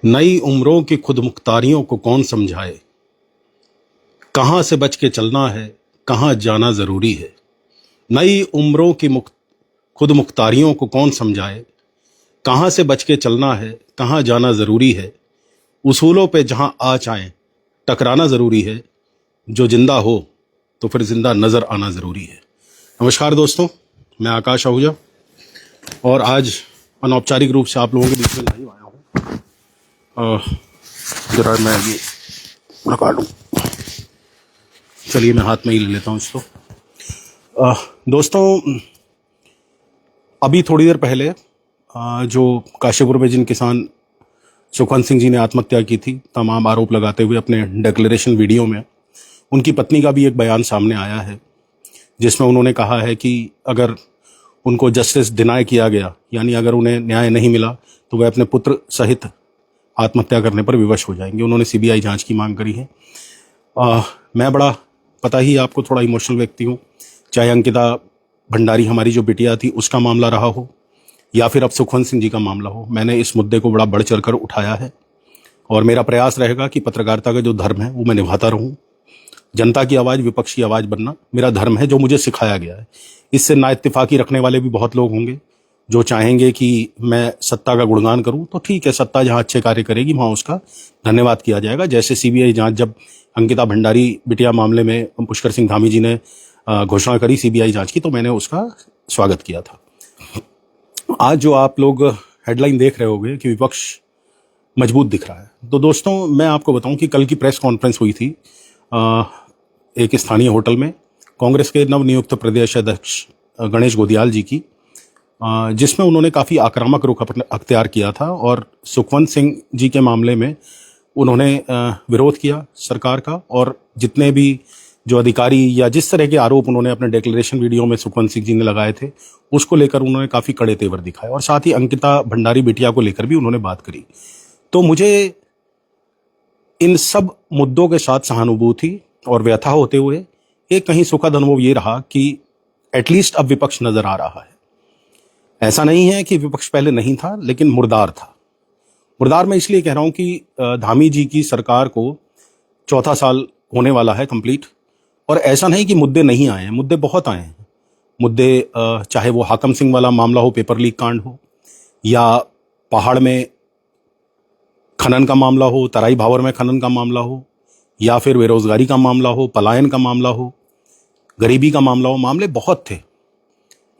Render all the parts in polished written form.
नई उम्रों की खुदमुख्तारियों को कौन समझाए। कहाँ से बच के चलना है, कहाँ जाना ज़रूरी है। नई उम्रों की खुदमुख्तारियों को कौन समझाए। कहाँ से बच के चलना है, कहाँ जाना ज़रूरी है। उसूलों पे जहाँ आँच आए टकराना ज़रूरी है। जो जिंदा हो तो फिर जिंदा नज़र आना ज़रूरी है। नमस्कार दोस्तों, मैं आकाश आहूजा और आज अनौपचारिक रूप से आप लोगों के बीच में लाइव आया हूँ। जरा मैं ये लगा लूँ। चलिए मैं हाथ में ही ले लेता हूँ इसको। दोस्तों, अभी थोड़ी देर पहले जो काशीपुर में जिन किसान सुखवंत सिंह जी ने आत्महत्या की थी, तमाम आरोप लगाते हुए अपने डिक्लेरेशन वीडियो में, उनकी पत्नी का भी एक बयान सामने आया है जिसमें उन्होंने कहा है कि अगर उनको जस्टिस डिनाई किया गया, यानी अगर उन्हें न्याय नहीं मिला, तो वह अपने पुत्र सहित आत्महत्या करने पर विवश हो जाएंगे। उन्होंने सीबीआई जांच की मांग करी है। मैं बड़ा, पता ही आपको, थोड़ा इमोशनल व्यक्ति हूँ। चाहे अंकिता भंडारी हमारी जो बिटिया थी उसका मामला रहा हो या फिर अब सुखवंत सिंह जी का मामला हो, मैंने इस मुद्दे को बड़ा बढ़ चढ़ कर उठाया है और मेरा प्रयास रहेगा कि पत्रकारिता का जो धर्म है वो मैं निभाता रहूं। जनता की आवाज़, विपक्ष की आवाज़ बनना मेरा धर्म है, जो मुझे सिखाया गया है। इससे ना इत्तेफाकी रखने वाले भी बहुत लोग होंगे जो चाहेंगे कि मैं सत्ता का गुणगान करूं, तो ठीक है, सत्ता जहां अच्छे कार्य करेगी वहां उसका धन्यवाद किया जाएगा। जैसे सीबीआई जांच, जब अंकिता भंडारी बिटिया मामले में पुष्कर सिंह धामी जी ने घोषणा करी सीबीआई जांच की, तो मैंने उसका स्वागत किया था। आज जो आप लोग हेडलाइन देख रहे होंगे कि विपक्ष मजबूत दिख रहा है, तो दोस्तों मैं आपको बताऊं कि कल की प्रेस कॉन्फ्रेंस हुई थी एक स्थानीय होटल में कांग्रेस के नवनियुक्त प्रदेश अध्यक्ष गणेश गोदियाल जी की, जिसमें उन्होंने काफ़ी आक्रामक रुख अख्तियार किया था और सुखवंत सिंह जी के मामले में उन्होंने विरोध किया सरकार का, और जितने भी जो अधिकारी या जिस तरह के आरोप उन्होंने अपने डिक्लेरेशन वीडियो में सुखवंत सिंह जी ने लगाए थे उसको लेकर उन्होंने काफ़ी कड़े तेवर दिखाए, और साथ ही अंकिता भंडारी बिटिया को लेकर भी उन्होंने बात करी। तो मुझे इन सब मुद्दों के साथ सहानुभूति और व्यथा होते हुए एक कहीं सुखद अनुभव ये रहा कि एटलीस्ट अब विपक्ष नजर आ रहा है। ऐसा नहीं है कि विपक्ष पहले नहीं था, लेकिन मुर्दार था। मुर्दार मैं इसलिए कह रहा हूं कि धामी जी की सरकार को चौथा साल होने वाला है कंप्लीट, और ऐसा नहीं कि मुद्दे नहीं आए हैं, मुद्दे बहुत आए हैं। मुद्दे चाहे वो हाकम सिंह वाला मामला हो, पेपर लीक कांड हो, या पहाड़ में खनन का मामला हो, तराई भावर में खनन का मामला हो, या फिर बेरोजगारी का मामला हो, पलायन का मामला हो, गरीबी का मामला हो, मामले बहुत थे।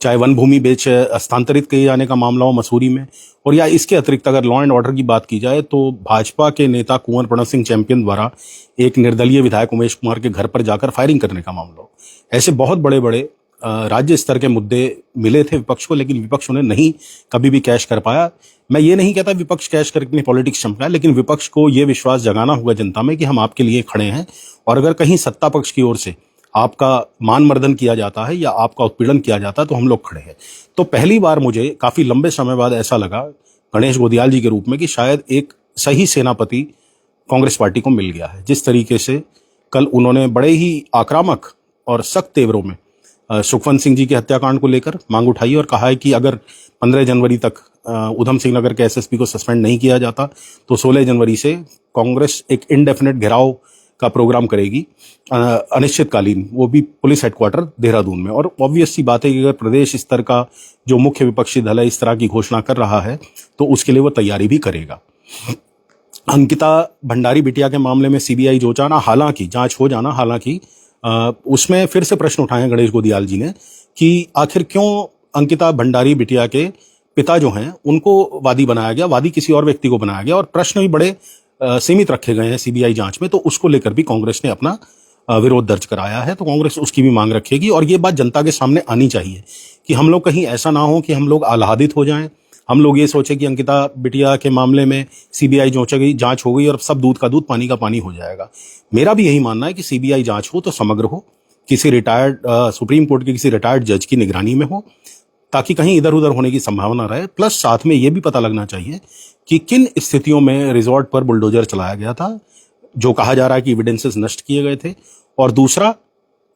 चाहे वन भूमि बेच हस्तांतरित किए जाने का मामला हो मसूरी में, और या इसके अतिरिक्त अगर लॉ एंड ऑर्डर की बात की जाए तो भाजपा के नेता कुंवर प्रणव सिंह चैंपियन द्वारा एक निर्दलीय विधायक उमेश कुमार के घर पर जाकर फायरिंग करने का मामला हो। ऐसे बहुत बड़े बड़े राज्य स्तर के मुद्दे मिले थे विपक्ष को, लेकिन विपक्ष उन्हें नहीं कभी भी कैश कर पाया। मैं ये नहीं कहता विपक्ष कैश करके पॉलिटिक्स चमका, लेकिन विपक्ष को ये विश्वास जगाना होगा जनता में कि हम आपके लिए खड़े हैं, और अगर कहीं सत्ता पक्ष की ओर से आपका मान मर्दन किया जाता है या आपका उत्पीड़न किया जाता है तो हम लोग खड़े हैं। तो पहली बार मुझे काफी लंबे समय बाद ऐसा लगा गणेश गोदियाल जी के रूप में कि शायद एक सही सेनापति कांग्रेस पार्टी को मिल गया है। जिस तरीके से कल उन्होंने बड़े ही आक्रामक और सख्त तेवरों में सुखवंत सिंह जी के हत्याकांड को लेकर मांग उठाई और कहा है कि अगर 15 जनवरी तक उधम सिंह नगर के एसएसपी को सस्पेंड नहीं किया जाता तो 16 जनवरी से कांग्रेस एक इंडेफिनेट घेराव का प्रोग्राम करेगी, अनिश्चितकालीन, वो भी पुलिस हेडक्वार्टर देहरादून में। और ऑब्वियस सी बात है कि अगर प्रदेश स्तर का जो मुख्य विपक्षी दल है इस तरह की घोषणा कर रहा है तो उसके लिए वो तैयारी भी करेगा। अंकिता भंडारी बिटिया के मामले में सीबीआई जो चाहना, हालांकि जांच हो जाना, हालांकि उसमें फिर से प्रश्न उठाए गणेश गोदियाल जी ने कि आखिर क्यों अंकिता भंडारी बिटिया के पिता जो हैं उनको वादी बनाया गया, वादी किसी और व्यक्ति को बनाया गया, और प्रश्न भी बड़े सीमित रखे गए हैं सीबीआई जांच में। तो उसको लेकर भी कांग्रेस ने अपना विरोध दर्ज कराया है, तो कांग्रेस उसकी भी मांग रखेगी। और ये बात जनता के सामने आनी चाहिए कि हम लोग कहीं ऐसा ना हो कि हम लोग आह्लादित हो जाएं, हम लोग ये सोचे कि अंकिता बिटिया के मामले में सीबीआई जांच हो गई और सब दूध का दूध पानी का पानी हो जाएगा। मेरा भी यही मानना है कि सीबीआई जांच हो तो समग्र हो, किसी रिटायर्ड सुप्रीम कोर्ट के किसी रिटायर्ड जज की निगरानी में हो, ताकि कहीं इधर उधर होने की संभावना रहे। प्लस साथ में ये भी पता लगना चाहिए कि किन स्थितियों में रिजॉर्ट पर बुलडोजर चलाया गया था, जो कहा जा रहा है कि एविडेंसेस नष्ट किए गए थे। और दूसरा,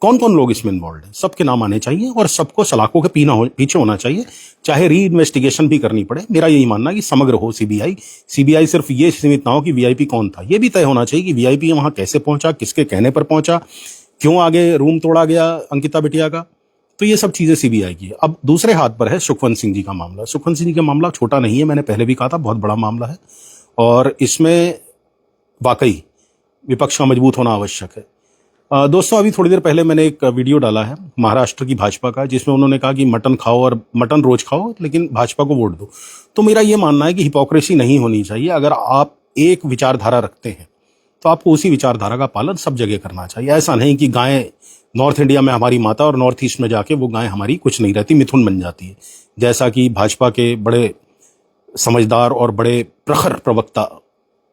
कौन कौन लोग इसमें इन्वॉल्व हैं, सबके नाम आने चाहिए और सबको सलाखों के पीछे होना चाहिए, चाहे री इन्वेस्टिगेशन भी करनी पड़े। मेरा यही मानना है कि समग्र हो सीबीआई सिर्फ ये सीमित ना हो कि वीआईपी कौन था, ये भी तय होना चाहिए कि वीआईपी वहां कैसे पहुंचा, किसके कहने पर पहुंचा, क्यों आगे रूम तोड़ा गया अंकिता बिटिया का। तो ये सब चीजें सीबीआई की है। अब दूसरे हाथ पर है सुखवंत सिंह जी का मामला। सुखवंत सिंह जी का मामला छोटा नहीं है, मैंने पहले भी कहा था, बहुत बड़ा मामला है और इसमें वाकई विपक्ष का मजबूत होना आवश्यक है। दोस्तों, अभी थोड़ी देर पहले मैंने एक वीडियो डाला है महाराष्ट्र की भाजपा का, जिसमें उन्होंने कहा कि मटन खाओ और मटन रोज खाओ लेकिन भाजपा को वोट दो। तो मेरा ये मानना है कि हिपोक्रेसी नहीं होनी चाहिए। अगर आप एक विचारधारा रखते हैं तो आपको उसी विचारधारा का पालन सब जगह करना चाहिए। ऐसा नहीं कि गाय नॉर्थ इंडिया में हमारी माता और नॉर्थ ईस्ट में जाके वो गाय हमारी कुछ नहीं रहती, मिथुन बन जाती है, जैसा कि भाजपा के बड़े समझदार और बड़े प्रखर प्रवक्ता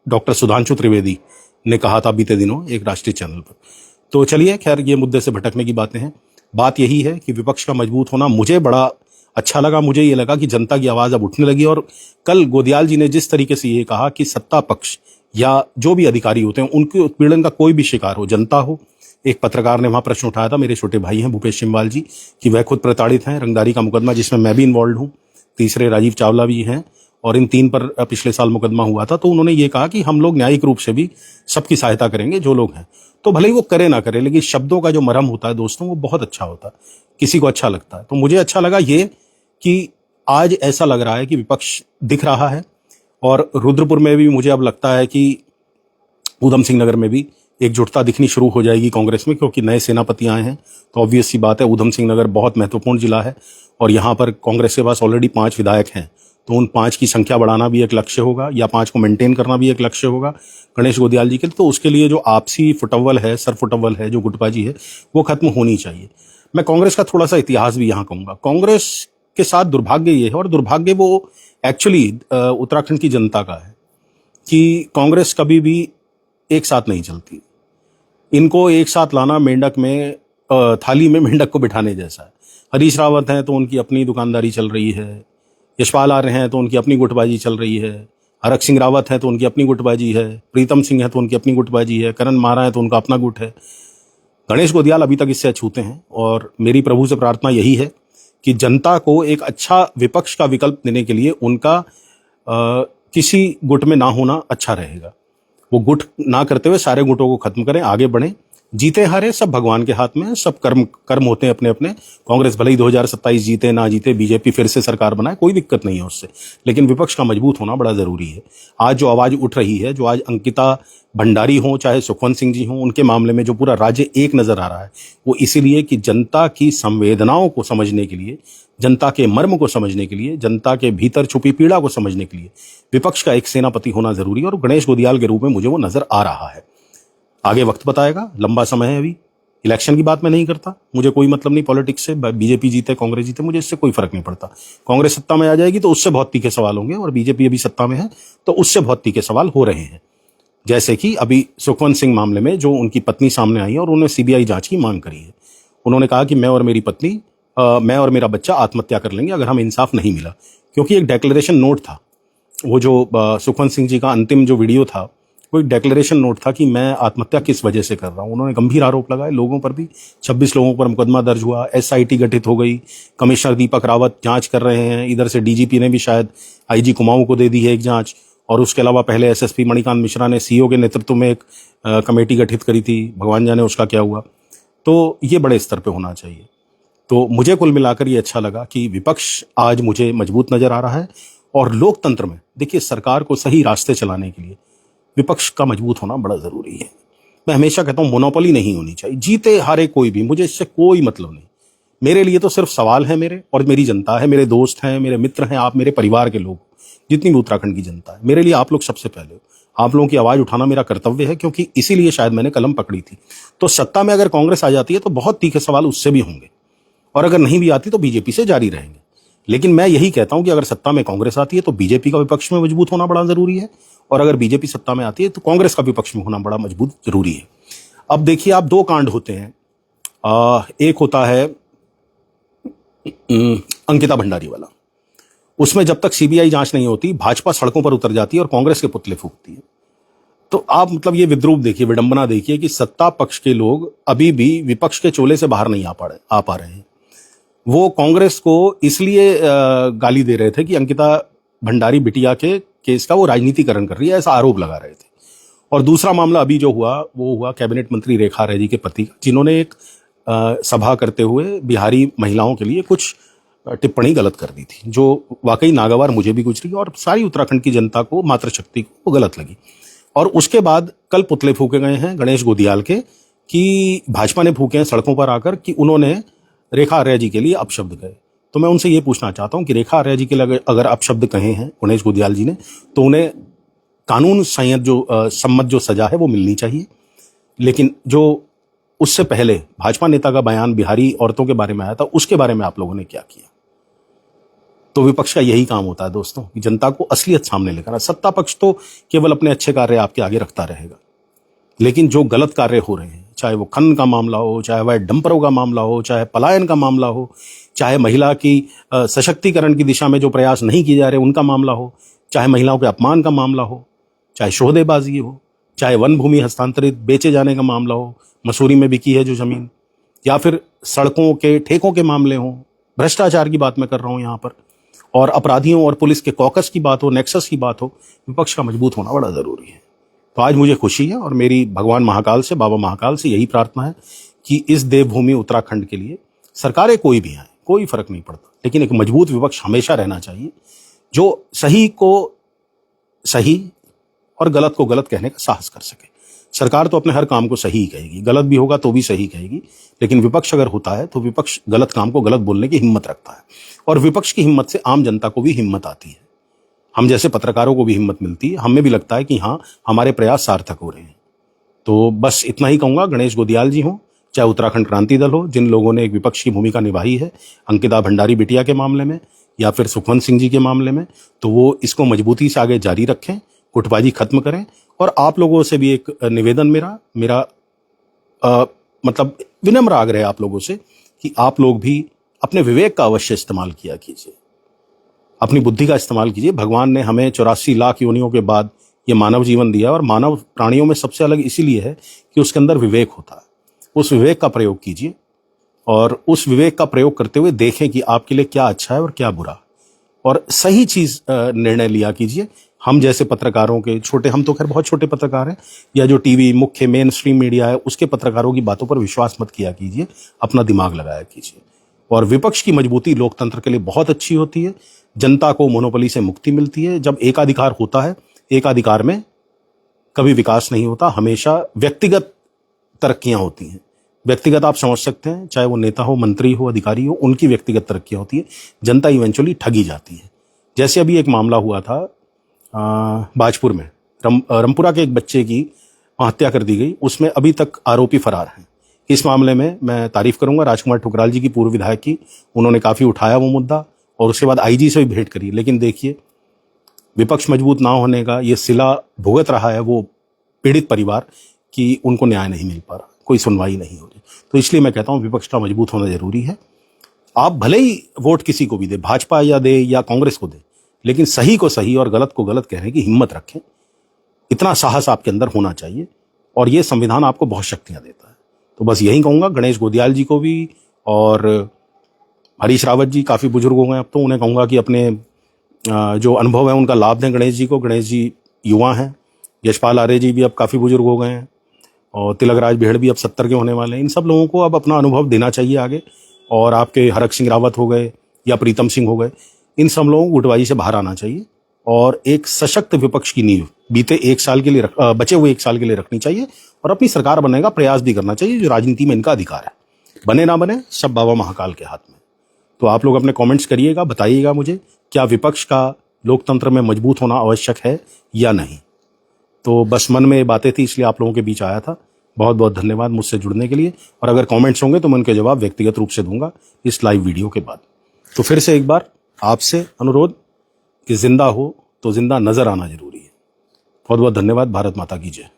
डॉक्टर सुधांशु त्रिवेदी ने कहा था बीते दिनों एक राष्ट्रीय चैनल पर। तो चलिए, खैर ये मुद्दे से भटकने की बातें हैं। बात यही है कि विपक्ष का मजबूत होना मुझे बड़ा अच्छा लगा। मुझे ये लगा कि जनता की आवाज अब उठने लगी और कल गोदियाल जी ने जिस तरीके से ये कहा कि सत्ता पक्ष या जो भी अधिकारी होते हैं उनके उत्पीड़न का कोई भी शिकार हो, जनता हो। एक पत्रकार ने वहां प्रश्न उठाया था, मेरे छोटे भाई हैं भूपेश सिम्बाल जी, कि वह खुद प्रताड़ित हैं, रंगदारी का मुकदमा जिसमें मैं भी इन्वॉल्व हूं, तीसरे राजीव चावला भी हैं और इन 3 पर पिछले साल मुकदमा हुआ था। तो उन्होंने ये कहा कि हम लोग न्यायिक रूप से भी सबकी सहायता करेंगे जो लोग हैं। तो भले ही वो करे ना करे, लेकिन शब्दों का जो मरहम होता है दोस्तों, वो बहुत अच्छा होता है, किसी को अच्छा लगता है। तो मुझे अच्छा लगा ये कि आज ऐसा लग रहा है कि विपक्ष दिख रहा है और रुद्रपुर में भी मुझे अब लगता है कि ऊधम सिंह नगर में भी एकजुटता दिखनी शुरू हो जाएगी कांग्रेस में, क्योंकि नए सेनापति आए हैं। तो ऑब्वियस सी बात है, ऊधम सिंह नगर बहुत महत्वपूर्ण जिला है और यहाँ पर कांग्रेस के पास ऑलरेडी 5 विधायक हैं। तो उन 5 की संख्या बढ़ाना भी एक लक्ष्य होगा या 5 को मेंटेन करना भी एक लक्ष्य होगा गणेश गोदियाल जी के लिए। तो उसके लिए जो आपसी फुटअव्वल है, सर फुटअव्वल है, जो गुटबाजी है, वो खत्म होनी चाहिए। मैं कांग्रेस का थोड़ा सा इतिहास भी यहाँ कहूंगा। कांग्रेस के साथ दुर्भाग्य ये है, और दुर्भाग्य वो एक्चुअली उत्तराखंड की जनता का है, कि कांग्रेस कभी भी एक साथ नहीं चलती। इनको एक साथ लाना मेंढक में थाली में मेंढक को बिठाने जैसा है। हरीश रावत हैं तो उनकी अपनी दुकानदारी चल रही है, यशपाल आ रहे हैं तो उनकी अपनी गुटबाजी चल रही है, हरक सिंह रावत है तो उनकी अपनी गुटबाजी है, प्रीतम सिंह है तो उनकी अपनी गुटबाजी है, करण मारा है तो उनका अपना गुट है। गणेश गोदियाल अभी तक इससे अछूते हैं और मेरी प्रभु से प्रार्थना यही है कि जनता को एक अच्छा विपक्ष का विकल्प देने के लिए उनका किसी गुट में ना होना अच्छा रहेगा। वो गुट ना करते हुए सारे गुटों को खत्म करें, आगे बढ़ें। जीते हारे सब भगवान के हाथ में है, सब कर्म होते हैं अपने अपने। कांग्रेस भले ही 2027 जीते ना जीते, बीजेपी फिर से सरकार बनाए, कोई दिक्कत नहीं है उससे, लेकिन विपक्ष का मजबूत होना बड़ा जरूरी है। आज जो आवाज उठ रही है, जो आज अंकिता भंडारी हो चाहे सुखवंत सिंह जी हो, उनके मामले में जो पूरा राज्य एक नजर आ रहा है, वो इसीलिए कि जनता की संवेदनाओं को समझने के लिए, जनता के मर्म को समझने के लिए, जनता के भीतर छुपी पीड़ा को समझने के लिए विपक्ष का एक सेनापति होना जरूरी है और गणेश गोदियाल के रूप में मुझे वो नजर आ रहा है। आगे वक्त बताएगा, लंबा समय है अभी। इलेक्शन की बात मैं नहीं करता, मुझे कोई मतलब नहीं पॉलिटिक्स से, बीजेपी जीते कांग्रेस जीते मुझे इससे कोई फर्क नहीं पड़ता। कांग्रेस सत्ता में आ जाएगी तो उससे बहुत तीखे सवाल होंगे और बीजेपी अभी सत्ता में है तो उससे बहुत तीखे सवाल हो रहे हैं। जैसे कि अभी सुखवंत सिंह मामले में जो उनकी पत्नी सामने आई है और उन्होंने सीबीआई जांच की मांग करी है। उन्होंने कहा कि मैं और मेरी पत्नी, मैं और मेरा बच्चा आत्महत्या कर लेंगे अगर हमें इंसाफ नहीं मिला, क्योंकि एक डिक्लेरेशन नोट था। वो जो सुखवंत सिंह जी का अंतिम जो वीडियो था, वो एक डिक्लेरेशन नोट था कि मैं आत्महत्या किस वजह से कर रहा हूं। उन्होंने गंभीर आरोप लगाए लोगों पर भी, 26 लोगों पर मुकदमा दर्ज हुआ, एसआईटी गठित हो गई, कमिश्नर दीपक रावत जांच कर रहे हैं, इधर से डीजीपी ने भी शायद आईजी कुमाऊं को दे दी है एक जांच, और उसके अलावा पहले एसएसपी मणिकांत मिश्रा ने सीओ के नेतृत्व में एक कमेटी गठित करी थी, भगवान जाने उसका क्या हुआ। तो ये बड़े स्तर पे होना चाहिए। तो मुझे कुल मिलाकर ये अच्छा लगा कि विपक्ष आज मुझे मजबूत नजर आ रहा है और लोकतंत्र में देखिए सरकार को सही रास्ते चलाने के लिए विपक्ष का मजबूत होना बड़ा जरूरी है। मैं हमेशा कहता हूं मोनोपोली नहीं होनी चाहिए, जीते हारे कोई भी, मुझे इससे कोई मतलब नहीं। मेरे लिए तो सिर्फ सवाल है मेरे और मेरी जनता है, मेरे दोस्त हैं, मेरे मित्र हैं, आप मेरे परिवार के लोग, जितनी भी उत्तराखंड की जनता है, मेरे लिए आप लोग सबसे पहले हो। आप लोगों की आवाज उठाना मेरा कर्तव्य है, क्योंकि इसीलिए शायद मैंने कलम पकड़ी थी। तो सत्ता में अगर कांग्रेस आ जाती है तो बहुत तीखे सवाल उससे भी होंगे, और अगर नहीं भी आती तो बीजेपी से जारी रहेंगे। लेकिन मैं यही कहता हूं कि अगर सत्ता में कांग्रेस आती है तो बीजेपी का विपक्ष में मजबूत होना बड़ा जरूरी है, और अगर बीजेपी सत्ता में आती है तो कांग्रेस का विपक्ष में होना बड़ा मजबूत जरूरी है। अब देखिए, आप 2 कांड होते हैं। एक होता है अंकिता भंडारी वाला, उसमें जब तक सीबीआई जांच नहीं होती भाजपा सड़कों पर उतर जाती है और कांग्रेस के पुतले फूंकती है। तो आप मतलब ये विद्रूप देखिए, विडंबना देखिए कि सत्ता पक्ष के लोग अभी भी विपक्ष के चोले से बाहर नहीं आ पा रहे हैं। वो कांग्रेस को इसलिए गाली दे रहे थे कि अंकिता भंडारी बिटिया के केस का वो राजनीतिकरण कर रही है, ऐसा आरोप लगा रहे थे। और दूसरा मामला अभी जो हुआ वो हुआ कैबिनेट मंत्री रेखा आर्य जी के पति का, जिन्होंने एक सभा करते हुए बिहारी महिलाओं के लिए कुछ टिप्पणी गलत कर दी थी, जो वाकई नागवार मुझे भी गुजरी और सारी उत्तराखंड की जनता को, मातृशक्ति को वो गलत लगी। और उसके बाद कल पुतले फूके गए हैं गणेश गोदियाल के, कि भाजपा ने फूके हैं सड़कों पर आकर कि उन्होंने रेखा आर्य जी के लिए अपशब्द कहे। तो मैं उनसे ये पूछना चाहता हूं कि रेखा आर्य जी के लिए अगर अपशब्द कहे हैं गणेश गोदियाल जी ने, तो उन्हें कानून सम्मत जो सजा है वो मिलनी चाहिए। लेकिन जो उससे पहले भाजपा नेता का बयान बिहारी औरतों के बारे में आया था, उसके बारे में आप लोगों ने क्या किया? तो विपक्ष का यही काम होता है दोस्तों, कि जनता को असलियत सामने लेकर। सत्ता पक्ष तो केवल अपने अच्छे कार्य आपके आगे रखता रहेगा, लेकिन जो गलत कार्य हो रहे हैं, चाहे वो खनन का मामला हो, चाहे वह डंपरों का मामला हो, चाहे पलायन का मामला हो, चाहे महिला की सशक्तिकरण की दिशा में जो प्रयास नहीं किए जा रहे उनका मामला हो, चाहे महिलाओं के अपमान का मामला हो, चाहे शोधेबाजी हो, चाहे वन भूमि हस्तांतरित बेचे जाने का मामला हो, मसूरी में बिकी है जो जमीन, या फिर सड़कों के ठेकों के मामले हों, भ्रष्टाचार की बात मैं कर रहा हूं यहां पर, और अपराधियों और पुलिस के कॉकस की बात हो, नेक्सस की बात हो, विपक्ष का मजबूत होना बड़ा जरूरी है। तो आज मुझे खुशी है और मेरी भगवान महाकाल से, बाबा महाकाल से यही प्रार्थना है कि इस देवभूमि उत्तराखंड के लिए सरकारें कोई भी आए, कोई फर्क नहीं पड़ता, लेकिन एक मजबूत विपक्ष हमेशा रहना चाहिए, जो सही को सही और गलत को गलत कहने का साहस कर सके। सरकार तो अपने हर काम को सही ही कहेगी, गलत भी होगा तो भी सही कहेगी, लेकिन विपक्ष अगर होता है तो विपक्ष गलत काम को गलत बोलने की हिम्मत रखता है, और विपक्ष की हिम्मत से आम जनता को भी हिम्मत आती है, हम जैसे पत्रकारों को भी हिम्मत मिलती है, हमें भी लगता है कि हाँ, हमारे प्रयास सार्थक हो रहे हैं। तो बस इतना ही कहूंगा, गणेश गोदियाल जी हों, चाहे उत्तराखंड क्रांति दल हो, जिन लोगों ने एक विपक्ष की भूमिका निभाई है अंकिता भंडारी बिटिया के मामले में या फिर सुखवंत सिंह जी के मामले में, तो वो इसको मजबूती से आगे जारी रखें, गुटबाजी खत्म करें। और आप लोगों से भी एक निवेदन मेरा मतलब विनम्र आग्रह है आप लोगों से कि आप लोग भी अपने विवेक का अवश्य इस्तेमाल किया कीजिए, अपनी बुद्धि का इस्तेमाल कीजिए। भगवान ने हमें 84 लाख योनियों के बाद ये मानव जीवन दिया, और मानव प्राणियों में सबसे अलग इसीलिए है कि उसके अंदर विवेक होता है। उस विवेक का प्रयोग कीजिए, और उस विवेक का प्रयोग करते हुए देखें कि आपके लिए क्या अच्छा है और क्या बुरा, और सही चीज निर्णय लिया कीजिए। हम जैसे पत्रकारों के छोटे, हम तो खैर बहुत छोटे पत्रकार हैं, या जो टीवी मुख्य मेन स्ट्रीम मीडिया है उसके पत्रकारों की बातों पर विश्वास मत किया कीजिए, अपना दिमाग लगाया कीजिए। और विपक्ष की मजबूती लोकतंत्र के लिए बहुत अच्छी होती है, जनता को मोनोपोली से मुक्ति मिलती है। जब एकाधिकार होता है, एकाधिकार में कभी विकास नहीं होता, हमेशा व्यक्तिगत तरक्कियां होती हैं। व्यक्तिगत आप समझ सकते हैं, चाहे वो नेता हो, मंत्री हो, अधिकारी हो, उनकी व्यक्तिगत तरक्कियां होती है, जनता इवेंचुअली ठगी जाती है। जैसे अभी एक मामला हुआ था बाजपुर में, रमपुरा के एक बच्चे की हत्या कर दी गई, उसमें अभी तक आरोपी फरार हैं। इस मामले में मैं तारीफ करूंगा राजकुमार ठुकराल जी की, पूर्व विधायक की, उन्होंने काफी उठाया वो मुद्दा, और उसके बाद आईजी से भी भेंट करी। लेकिन देखिए, विपक्ष मजबूत ना होने का ये सिला भुगत रहा है वो पीड़ित परिवार, कि उनको न्याय नहीं मिल पा रहा, कोई सुनवाई नहीं हो रही। तो इसलिए मैं कहता हूं विपक्ष का मजबूत होना जरूरी है। आप भले ही वोट किसी को भी दे, भाजपा या दे या कांग्रेस को दे, लेकिन सही को सही और गलत को गलत कहने की हिम्मत रखें। इतना साहस आपके अंदर होना चाहिए, और ये संविधान आपको बहुत शक्तियां देता है। तो बस यही कहूंगा, गणेश गोदियाल जी को भी, और हरीश रावत जी काफी बुजुर्ग हो गए अब तो, उन्हें कहूंगा कि अपने जो अनुभव है उनका लाभ दें गणेश जी को। गणेश जी युवा हैं, यशपाल आर्य जी भी अब काफी बुजुर्ग हो गए हैं, और तिलकराज भेड़ भी अब 70 के होने वाले हैं। इन सब लोगों को अब अपना अनुभव देना चाहिए आगे, और आपके हरक सिंह रावत हो गए या प्रीतम सिंह हो गए, इन सब लोगों को गुटबाजी से बाहर आना चाहिए, और एक सशक्त विपक्ष की नींव बीते 1 साल के लिए बचे हुए 1 साल के लिए रखनी चाहिए, और अपनी सरकार बनने का प्रयास भी करना चाहिए, जो राजनीति में इनका अधिकार है। बने ना बने, सब बाबा महाकाल के हाथ में। तो आप लोग अपने कमेंट्स करिएगा, बताइएगा मुझे, क्या विपक्ष का लोकतंत्र में मजबूत होना आवश्यक है या नहीं। तो बस मन में बातें थी, इसलिए आप लोगों के बीच आया था। बहुत बहुत धन्यवाद मुझसे जुड़ने के लिए, और अगर कमेंट्स होंगे तो मैं उनके जवाब व्यक्तिगत रूप से दूंगा इस लाइव वीडियो के बाद। तो फिर से एक बार आपसे अनुरोध कि जिंदा हो तो जिंदा नजर आना जरूरी है। बहुत बहुत धन्यवाद। भारत माता की जय।